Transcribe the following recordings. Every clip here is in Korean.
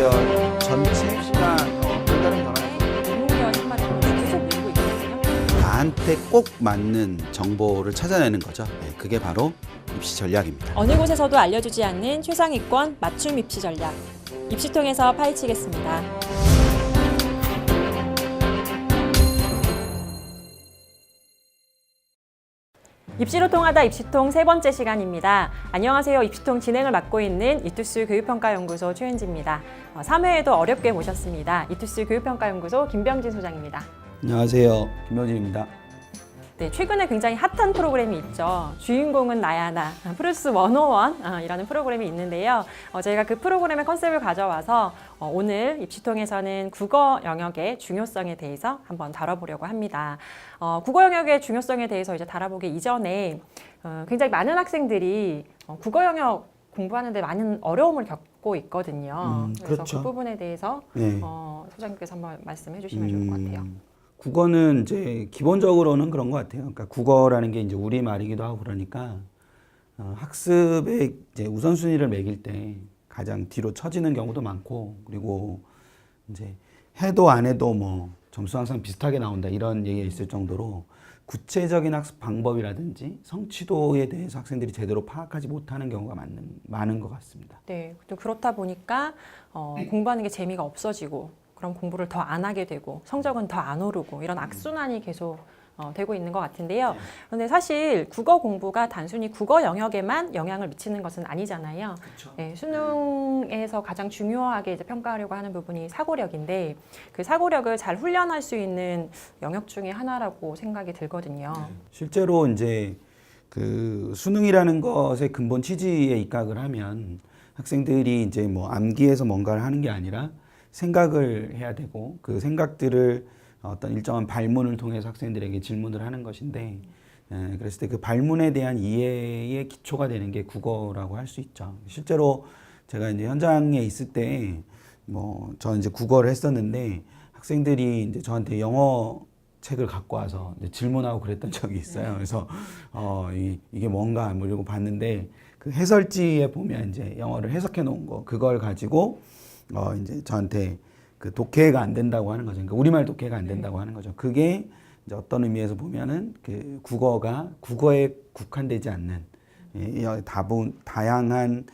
계열 전체가 별다른 변화가 전문계열 한마디로 계속 밀고 있거든요. 나한테 꼭 맞는 정보를 찾아내는 거죠. 네, 그게 바로 입시 전략입니다. 어느 곳에서도 알려주지 않는 최상위권 맞춤 입시 전략. 입시통에서 파헤치겠습니다. 입시로 통하다 입시통 세 번째 시간입니다. 안녕하세요. 입시통 진행을 맡고 있는 이투스 교육평가연구소 최은지입니다. 3회에도 어렵게 모셨습니다. 이투스 교육평가연구소 김병진 소장입니다. 안녕하세요. 김효진입니다. 네, 최근에 굉장히 핫한 프로그램이 있죠. 주인공은 나야 나, 프루스 101이라는 프로그램이 있는데요. 저희가 그 프로그램의 컨셉을 가져와서 오늘 입시통에서는 국어 영역의 중요성에 대해서 한번 다뤄보려고 합니다. 국어 영역의 중요성에 대해서 이제 다뤄보기 이전에 굉장히 많은 학생들이 국어 영역 공부하는데 많은 어려움을 겪고 있거든요. 그래서 그렇죠. 그 부분에 대해서 네. 소장님께서 한번 말씀해 주시면 좋을 것 같아요. 국어는 이제 기본적으로는 그런 것 같아요. 그러니까 국어라는 게 이제 우리말이기도 하고 그러니까 학습의 이제 우선순위를 매길 때 가장 뒤로 처지는 경우도 많고, 그리고 이제 해도 안 해도 뭐 점수 항상 비슷하게 나온다 이런 얘기가 있을 정도로 구체적인 학습 방법이라든지 성취도에 대해서 학생들이 제대로 파악하지 못하는 경우가 많은 것 같습니다. 네, 또 그렇다 보니까 공부하는 게 재미가 없어지고 그럼 공부를 더 안 하게 되고 성적은 더 안 오르고 이런 악순환이 계속 되고 있는 것 같은데요. 그런데 사실 국어 공부가 단순히 국어 영역에만 영향을 미치는 것은 아니잖아요. 그렇죠. 네, 수능에서 가장 중요하게 이제 평가하려고 하는 부분이 사고력인데 그 사고력을 잘 훈련할 수 있는 영역 중에 하나라고 생각이 들거든요. 실제로 이제 그 수능이라는 것의 근본 취지에 입각을 하면 학생들이 이제 뭐 암기해서 뭔가를 하는 게 아니라 생각을 해야 되고, 그 생각들을 어떤 일정한 발문을 통해서 학생들에게 질문을 하는 것인데, 그랬을 때 그 발문에 대한 이해의 기초가 되는 게 국어라고 할 수 있죠. 실제로 제가 이제 현장에 있을 때 뭐 저는 이제 국어를 했었는데 학생들이 이제 저한테 영어 책을 갖고 와서 이제 질문하고 그랬던 적이 있어요. 그래서 이게 뭔가 뭐 이러고 봤는데 그 해설지에 보면 이제 영어를 해석해 놓은 거, 그걸 가지고 이제 저한테 그 독해가 안 된다고 하는 거죠. 그러니까 우리말 독해가 안 된다고 하는 거죠. 그게 이제 어떤 의미에서 보면은 그 국어가 국어에 국한되지 않는 다양한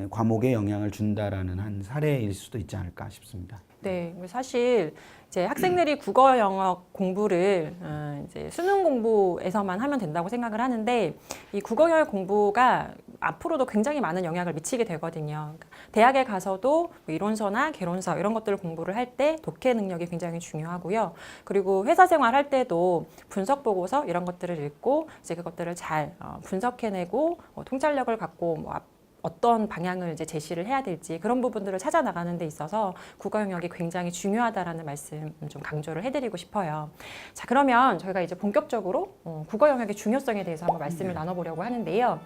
과목에 영향을 준다라는 한 사례일 수도 있지 않을까 싶습니다. 네, 사실 이제 학생들이 국어 영역 공부를 이제 수능 공부에서만 하면 된다고 생각을 하는데 이 국어 영역 공부가 앞으로도 굉장히 많은 영향을 미치게 되거든요. 그러니까 대학에 가서도 뭐 이론서나 개론서 이런 것들을 공부를 할 때 독해 능력이 굉장히 중요하고요. 그리고 회사 생활할 때도 분석 보고서 이런 것들을 읽고 이제 그것들을 잘 분석해내고 통찰력을 갖고 뭐 어떤 방향을 이제 제시를 해야 될지 그런 부분들을 찾아 나가는 데 있어서 국어 영역이 굉장히 중요하다라는 말씀 좀 강조를 해드리고 싶어요. 자, 그러면 저희가 이제 본격적으로 국어 영역의 중요성에 대해서 한번 말씀을 나눠보려고 하는데요.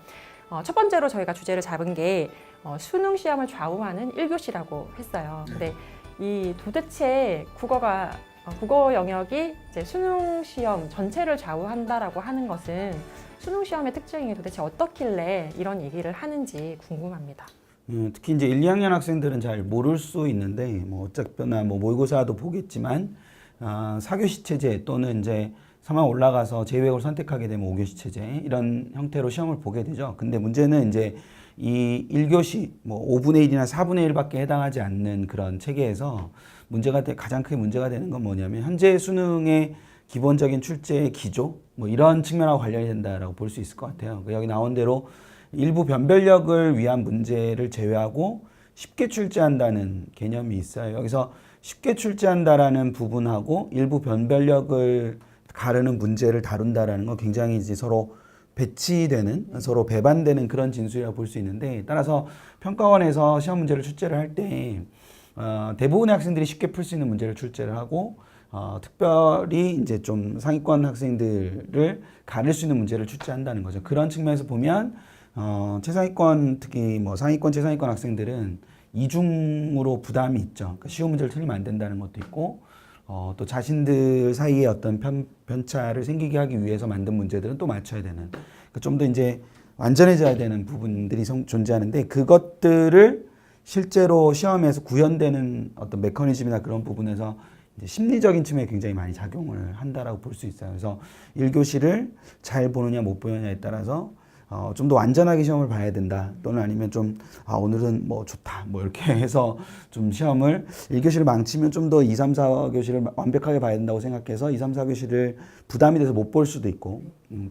첫 번째로 저희가 주제를 잡은 게 수능 시험을 좌우하는 1교시라고 했어요. 근데 이 도대체 국어 영역이 이제 수능 시험 전체를 좌우한다라고 하는 것은 수능 시험의 특징이 도대체 어떻길래 이런 얘기를 하는지 궁금합니다. 특히 이제 1, 2학년 학생들은 잘 모를 수 있는데 뭐 어차피나 뭐 모의고사도 보겠지만 4교시 체제 또는 이제 3학 올라가서 제2외국어를 선택하게 되면 5교시 체제 이런 형태로 시험을 보게 되죠. 근데 문제는 이제 이 1교시 뭐 5분의 1이나 4분의 1밖에 해당하지 않는 그런 체계에서 가장 크게 문제가 되는 건 뭐냐면 현재 수능의 기본적인 출제의 기조 뭐 이런 측면하고 관련이 된다라고 볼 수 있을 것 같아요. 여기 나온 대로 일부 변별력을 위한 문제를 제외하고 쉽게 출제한다는 개념이 있어요. 여기서 쉽게 출제한다라는 부분하고 일부 변별력을 가르는 문제를 다룬다라는 건 굉장히 이제 서로 배치되는, 서로 배반되는 그런 진술이라고 볼 수 있는데, 따라서 평가원에서 시험 문제를 출제를 할 때 대부분의 학생들이 쉽게 풀 수 있는 문제를 출제를 하고 특별히 이제 좀 상위권 학생들을 가릴 수 있는 문제를 출제한다는 거죠. 그런 측면에서 보면 최상위권, 특히 뭐 상위권, 최상위권 학생들은 이중으로 부담이 있죠. 그러니까 쉬운 문제를 틀리면 안 된다는 것도 있고, 또 자신들 사이에 어떤 편차를 생기게 하기 위해서 만든 문제들은 또 맞춰야 되는, 그러니까 좀 더 이제 완전해져야 되는 부분들이 존재하는데, 그것들을 실제로 시험에서 구현되는 어떤 메커니즘이나 그런 부분에서 이제 심리적인 측면에 굉장히 많이 작용을 한다라고 볼 수 있어요. 그래서 1교시를 잘 보느냐 못 보느냐에 따라서 좀 더 완전하게 시험을 봐야 된다. 또는 아니면 좀, 오늘은 뭐 좋다. 뭐 이렇게 해서 좀 시험을 1교시를 망치면 좀 더 2, 3, 4교시를 완벽하게 봐야 된다고 생각해서 2, 3, 4교시를 부담이 돼서 못 볼 수도 있고,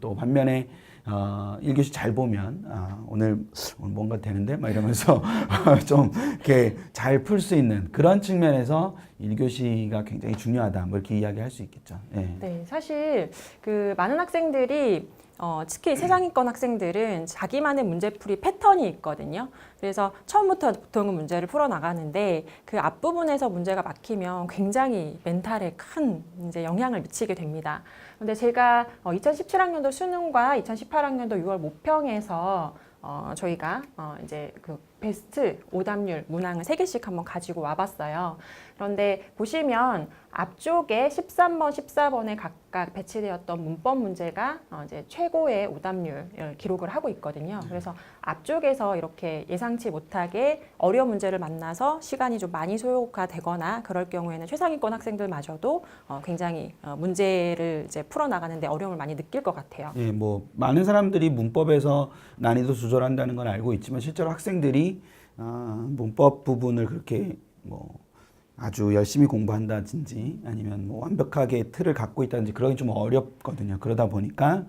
또 반면에 1교시 잘 보면, 오늘 뭔가 되는데? 막 이러면서 좀 이렇게 잘 풀 수 있는 그런 측면에서 1교시가 굉장히 중요하다. 뭐 이렇게 이야기할 수 있겠죠. 예. 네, 사실 그 많은 학생들이 특히 세상인권 학생들은 자기만의 문제풀이 패턴이 있거든요. 그래서 처음부터 보통은 문제를 풀어나가는데 그 앞부분에서 문제가 막히면 굉장히 멘탈에 큰 이제 영향을 미치게 됩니다. 근데 제가 2017학년도 수능과 2018학년도 6월 모평에서 저희가 이제 그 베스트 오답률 문항을 3개씩 한번 가지고 와봤어요. 그런데 보시면 앞쪽에 13번, 14번에 각각 배치되었던 문법 문제가 이제 최고의 오답률을 기록을 하고 있거든요. 그래서 앞쪽에서 이렇게 예상치 못하게 어려운 문제를 만나서 시간이 좀 많이 소요가 되거나 그럴 경우에는 최상위권 학생들마저도 굉장히 문제를 이제 풀어나가는데 어려움을 많이 느낄 것 같아요. 예, 뭐 많은 사람들이 문법에서 난이도 조절한다는 건 알고 있지만 실제로 학생들이 문법 부분을 그렇게 뭐 아주 열심히 공부한다든지 아니면 뭐 완벽하게 틀을 갖고 있다든지 그러기 좀 어렵거든요. 그러다 보니까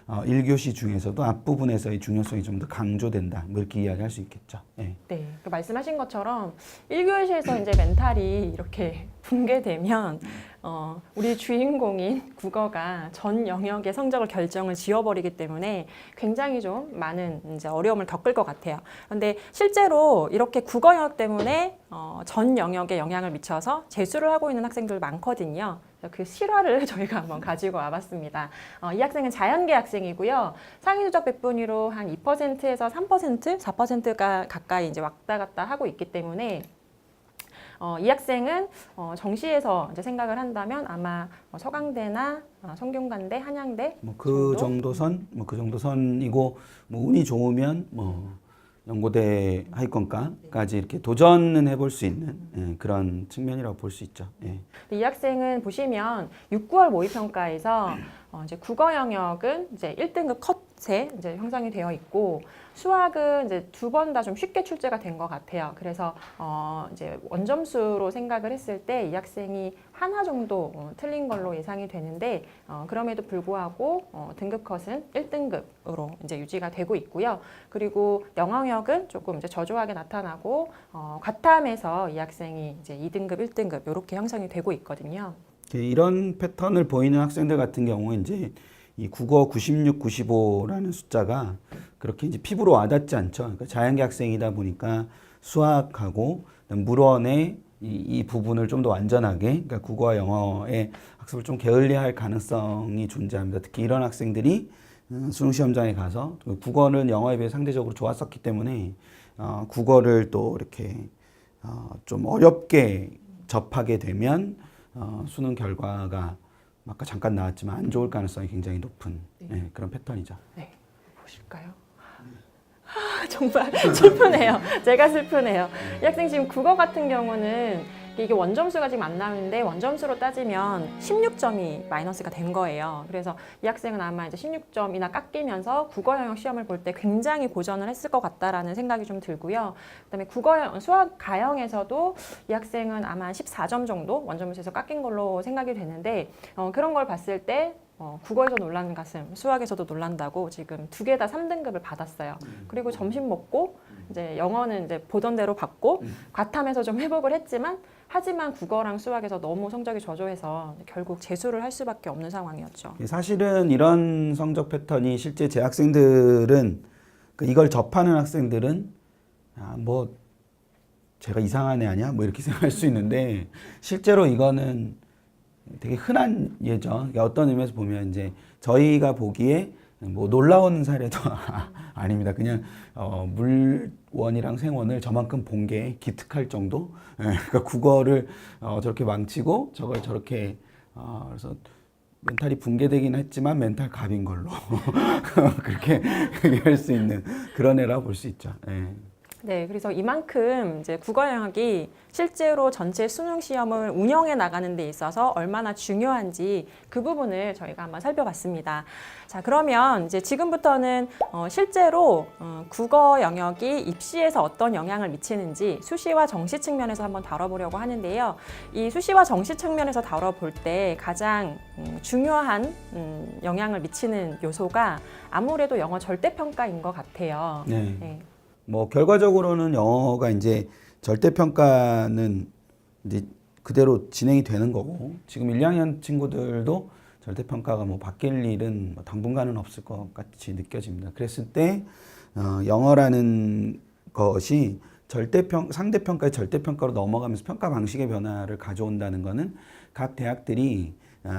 1교시 중에서도 앞부분에서의 중요성이 좀 더 강조된다. 뭐 이렇게 이야기할 수 있겠죠. 예. 네, 그 말씀하신 것처럼 1교시에서 이제 멘탈이 이렇게 붕괴되면 우리 주인공인 국어가 전 영역의 성적을 결정을 지어버리기 때문에 굉장히 좀 많은 이제 어려움을 겪을 것 같아요. 그런데 실제로 이렇게 국어 영역 때문에 전 영역에 영향을 미쳐서 재수를 하고 있는 학생들 많거든요. 그 실화를 저희가 한번 가지고 와봤습니다. 이 학생은 자연계 학생이고요. 상위 누적 백분위로 한 2%에서 3%, 4%가 가까이 이제 왔다 갔다 하고 있기 때문에 이 학생은 정시에서 이제 생각을 한다면 아마 서강대나 성균관대, 한양대 뭐 그 정도 선, 뭐 그 정도 선이고 뭐 운이 좋으면 뭐 연고대 하위권과까지 이렇게 도전은 해볼 수 있는 그런 측면이라고 볼 수 있죠. 예. 이 학생은 보시면 6, 9월 모의평가에서 이제 국어 영역은 이제 1등급 컷에 이제 형성이 되어 있고 수학은 이제 2번 다 좀 쉽게 출제가 된 것 같아요. 그래서 이제 원점수로 생각을 했을 때 이 학생이 하나 정도 틀린 걸로 예상이 되는데 그럼에도 불구하고 등급 컷은 1등급으로 이제 유지가 되고 있고요. 그리고 영어역은 조금 이제 저조하게 나타나고 과탐에서 이 학생이 이제 2등급, 1등급 이렇게 형성이 되고 있거든요. 이런 패턴을 보이는 학생들 같은 경우 이제 이 국어 96, 95라는 숫자가 그렇게 이제 피부로 와닿지 않죠. 그러니까 자연계 학생이다 보니까 수학하고 물원의 이 부분을 좀 더 완전하게, 그러니까 국어와 영어의 학습을 좀 게을리할 가능성이 존재합니다. 특히 이런 학생들이 수능 시험장에 가서 국어는 영어에 비해 상대적으로 좋았었기 때문에 국어를 또 이렇게 좀 어렵게 접하게 되면 수능 결과가 아까 잠깐 나왔지만 안 좋을 가능성이 굉장히 높은 그런 패턴이죠. 네, 보실까요? 정말 슬프네요. 제가 슬프네요. 이 학생 지금 국어 같은 경우는 이게 원점수가 지금 안 나오는데 원점수로 따지면 16점이 마이너스가 된 거예요. 그래서 이 학생은 아마 이제 16점이나 깎이면서 국어 영역 시험을 볼 때 굉장히 고전을 했을 것 같다라는 생각이 좀 들고요. 그다음에 수학 가형에서도 이 학생은 아마 14점 정도 원점수에서 깎인 걸로 생각이 되는데 그런 걸 봤을 때 국어에서 놀라는 가슴, 수학에서도 놀란다고 지금 2개 다 3등급을 받았어요. 그리고 점심 먹고 이제 영어는 이제 보던 대로 받고 과탐에서 좀 회복을 했지만 하지만 국어랑 수학에서 너무 성적이 저조해서 결국 재수를 할 수밖에 없는 상황이었죠. 사실은 이런 성적 패턴이 실제 제 학생들은 이걸 접하는 학생들은 뭐 제가 이상한 애 아니야? 뭐 이렇게 생각할 수 있는데 실제로 이거는 되게 흔한 예죠. 그러니까 어떤 의미에서 보면 이제 저희가 보기에 뭐 놀라운 사례도 아닙니다. 그냥 물원이랑 생원을 저만큼 본 게 기특할 정도. 그러니까 국어를 저렇게 망치고 저걸 저렇게 그래서 멘탈이 붕괴되긴 했지만 멘탈 갑인 걸로 그렇게 얘기할 수 있는 그런 애라 볼 수 있죠. 네, 그래서 이만큼 이제 국어 영역이 실제로 전체 수능 시험을 운영해 나가는 데 있어서 얼마나 중요한지 그 부분을 저희가 한번 살펴봤습니다. 자, 그러면 이제 지금부터는 실제로 국어 영역이 입시에서 어떤 영향을 미치는지 수시와 정시 측면에서 한번 다뤄보려고 하는데요. 이 수시와 정시 측면에서 다뤄볼 때 가장 중요한 영향을 미치는 요소가 아무래도 영어 절대평가인 것 같아요. 네. 네. 뭐 결과적으로는 영어가 이제 절대평가는 이제 그대로 진행이 되는 거고 지금 1, 2학년 친구들도 절대평가가 뭐 바뀔 일은 뭐 당분간은 없을 것 같이 느껴집니다. 그랬을 때 영어라는 것이 상대평가의 절대평가로 넘어가면서 평가 방식의 변화를 가져온다는 거는 각 대학들이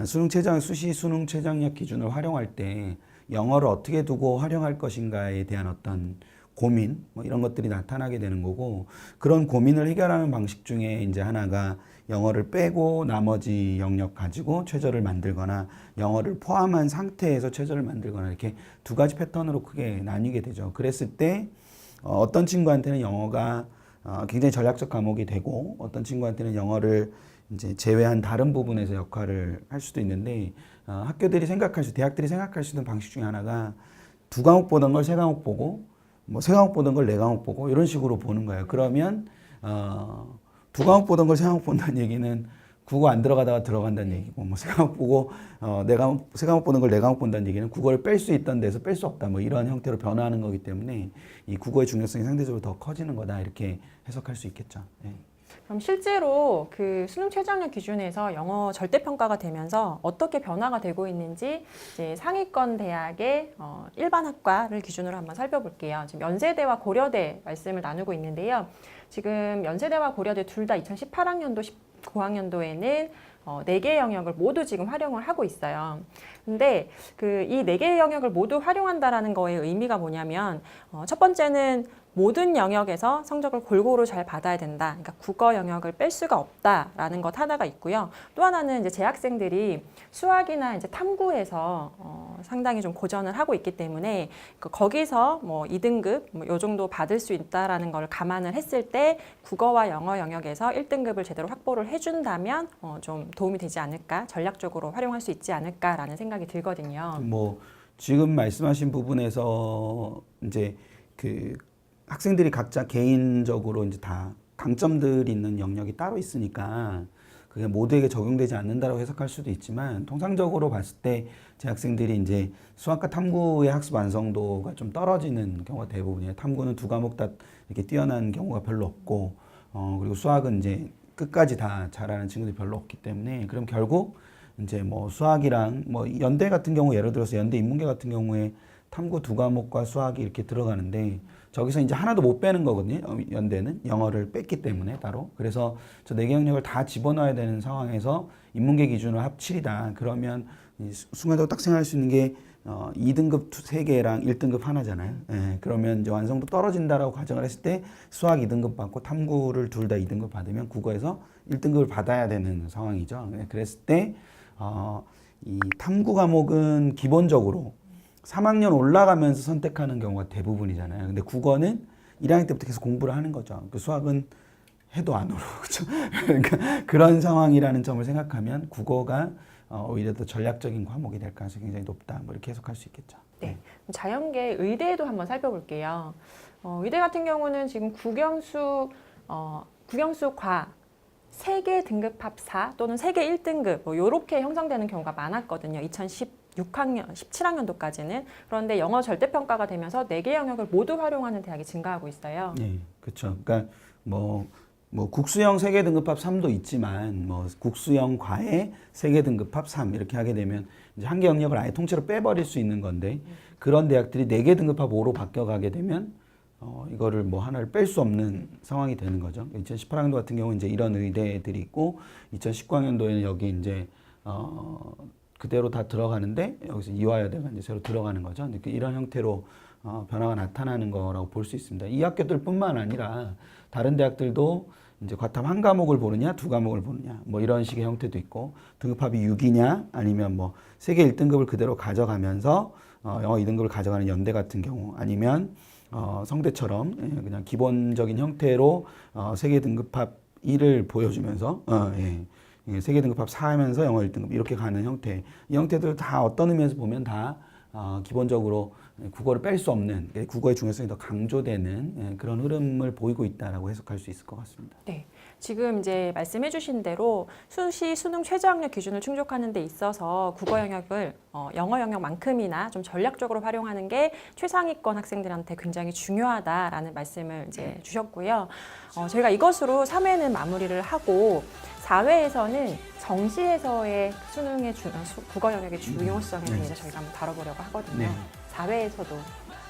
수시 수능 최저학력 기준을 활용할 때 영어를 어떻게 두고 활용할 것인가에 대한 어떤 고민 뭐 이런 것들이 나타나게 되는 거고 그런 고민을 해결하는 방식 중에 이제 하나가 영어를 빼고 나머지 영역 가지고 최저를 만들거나 영어를 포함한 상태에서 최저를 만들거나 이렇게 두 가지 패턴으로 크게 나뉘게 되죠. 그랬을 때 어떤 친구한테는 영어가 굉장히 전략적 과목이 되고 어떤 친구한테는 영어를 이제 제외한 다른 부분에서 역할을 할 수도 있는데 대학들이 생각할 수 있는 방식 중에 하나가 두 과목 보던 걸 세 과목 보고 뭐 세 과목 보던 걸 네 과목 보고 이런 식으로 보는 거예요. 그러면 두 과목 보던 걸 세 과목 본다는 얘기는 국어 안 들어가다가 들어간다는 얘기고 뭐 세 과목 보고 세 과목 보는 걸 네 과목 본다는 얘기는 국어를 뺄 수 있던 데서 뺄 수 없다 뭐 이런 형태로 변화하는 거기 때문에 이 국어의 중요성이 상대적으로 더 커지는 거다 이렇게 해석할 수 있겠죠. 네. 그럼 실제로 그 수능 최저학력 기준에서 영어 절대평가가 되면서 어떻게 변화가 되고 있는지 이제 상위권 대학의 일반 학과를 기준으로 한번 살펴볼게요. 지금 연세대와 고려대 말씀을 나누고 있는데요. 지금 연세대와 고려대 둘 다 2018학년도, 19학년도에는 4개의 영역을 모두 지금 활용을 하고 있어요. 근데 그 이 4개의 영역을 모두 활용한다라는 거의 의미가 뭐냐면 첫 번째는 모든 영역에서 성적을 골고루 잘 받아야 된다. 그러니까 국어 영역을 뺄 수가 없다라는 것 하나가 있고요. 또 하나는 이제 재학생들이 수학이나 이제 탐구에서 상당히 좀 고전을 하고 있기 때문에 거기서 뭐 2등급 뭐 요 정도 받을 수 있다라는 걸 감안을 했을 때 국어와 영어 영역에서 1등급을 제대로 확보를 해준다면 좀 도움이 되지 않을까, 전략적으로 활용할 수 있지 않을까라는 생각이 들거든요. 뭐 지금 말씀하신 부분에서 이제 그 학생들이 각자 개인적으로 이제 다 강점들이 있는 영역이 따로 있으니까 그게 모두에게 적용되지 않는다고 해석할 수도 있지만 통상적으로 봤을 때 제 학생들이 이제 수학과 탐구의 학습 완성도가 좀 떨어지는 경우가 대부분이에요. 탐구는 두 과목 다 이렇게 뛰어난 경우가 별로 없고 그리고 수학은 이제 끝까지 다 잘하는 친구들이 별로 없기 때문에 그럼 결국 이제 뭐 수학이랑 뭐 연대 같은 경우 예를 들어서 연대 인문계 같은 경우에 탐구 두 과목과 수학이 이렇게 들어가는데 저기서 이제 하나도 못 빼는 거거든요. 연대는 영어를 뺐기 때문에 따로. 그래서 저 4개 영역을 다 집어넣어야 되는 상황에서 인문계 기준으로 합7이다. 그러면 순간적으로 딱 생각할 수 있는 게 2등급 3개랑 1등급 하나잖아요. 예, 그러면 이제 완성도 떨어진다라고 가정을 했을 때 수학 2등급 받고 탐구를 둘 다 2등급 받으면 국어에서 1등급을 받아야 되는 상황이죠. 예, 그랬을 때 이 탐구 과목은 기본적으로 3학년 올라가면서 선택하는 경우가 대부분이잖아요. 근데 국어는 1학년 때부터 계속 공부를 하는 거죠. 그 수학은 해도 안 오르고, 그렇죠? 그러니까 그런 상황이라는 점을 생각하면 국어가 오히려 더 전략적인 과목이 될 가능성이 굉장히 높다. 뭐 이렇게 해석할 수 있겠죠. 네. 자연계 의대도 한번 살펴볼게요. 의대 같은 경우는 지금 국영수 과 세계 등급 합 4 또는 세계 1등급 뭐 이렇게 형성되는 경우가 많았거든요. 17학년도까지는. 그런데 영어 절대평가가 되면서 4개 영역을 모두 활용하는 대학이 증가하고 있어요. 네, 그렇죠. 그러니까 뭐 국수형 세계 등급합 3도 있지만 뭐 국수형 과외 세계 등급합 3 이렇게 하게 되면 이제 한 개 영역을 아예 통째로 빼버릴 수 있는 건데 그런 대학들이 4개 등급합 5로 바뀌어가게 되면 이거를 뭐 하나를 뺄 수 없는 상황이 되는 거죠. 2018학년도 같은 경우 이제 이런 의대들이 있고 2019학년도에는 여기 이제 그대로 다 들어가는데 여기서 이화여대가 이제 새로 들어가는 거죠. 이런 형태로 변화가 나타나는 거라고 볼 수 있습니다. 이 학교들뿐만 아니라 다른 대학들도 이제 과탐 한 과목을 보느냐, 두 과목을 보느냐, 뭐 이런 식의 형태도 있고 등급합이 6이냐, 아니면 뭐 세계 1등급을 그대로 가져가면서 영어 2등급을 가져가는 연대 같은 경우, 아니면 성대처럼 그냥 기본적인 형태로 세계 등급합 1을 보여주면서 세계 등급합 4하면서 영어 1등급 이렇게 가는 형태. 이 형태들 다 어떤 의미에서 보면 다 기본적으로 국어를 뺄 수 없는 국어의 중요성이 더 강조되는 그런 흐름을 보이고 있다라고 해석할 수 있을 것 같습니다. 네, 지금 이제 말씀해주신 대로 수시 수능 최저학력 기준을 충족하는 데 있어서 국어 영역을 영어 영역만큼이나 좀 전략적으로 활용하는 게 최상위권 학생들한테 굉장히 중요하다라는 말씀을 이제 주셨고요. 저희가 이것으로 3회는 마무리를 하고 4회에서는 정시에서의 수능의 국어 영역의 중요성에 대해서 저희가 한번 다뤄보려고 하거든요. 네. 4회에서도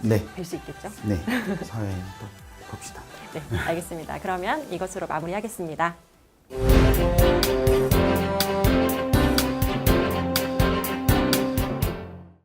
네. 뵐 수 있겠죠? 네. 사회 또 봅시다. 네, 알겠습니다. 그러면 이것으로 마무리하겠습니다.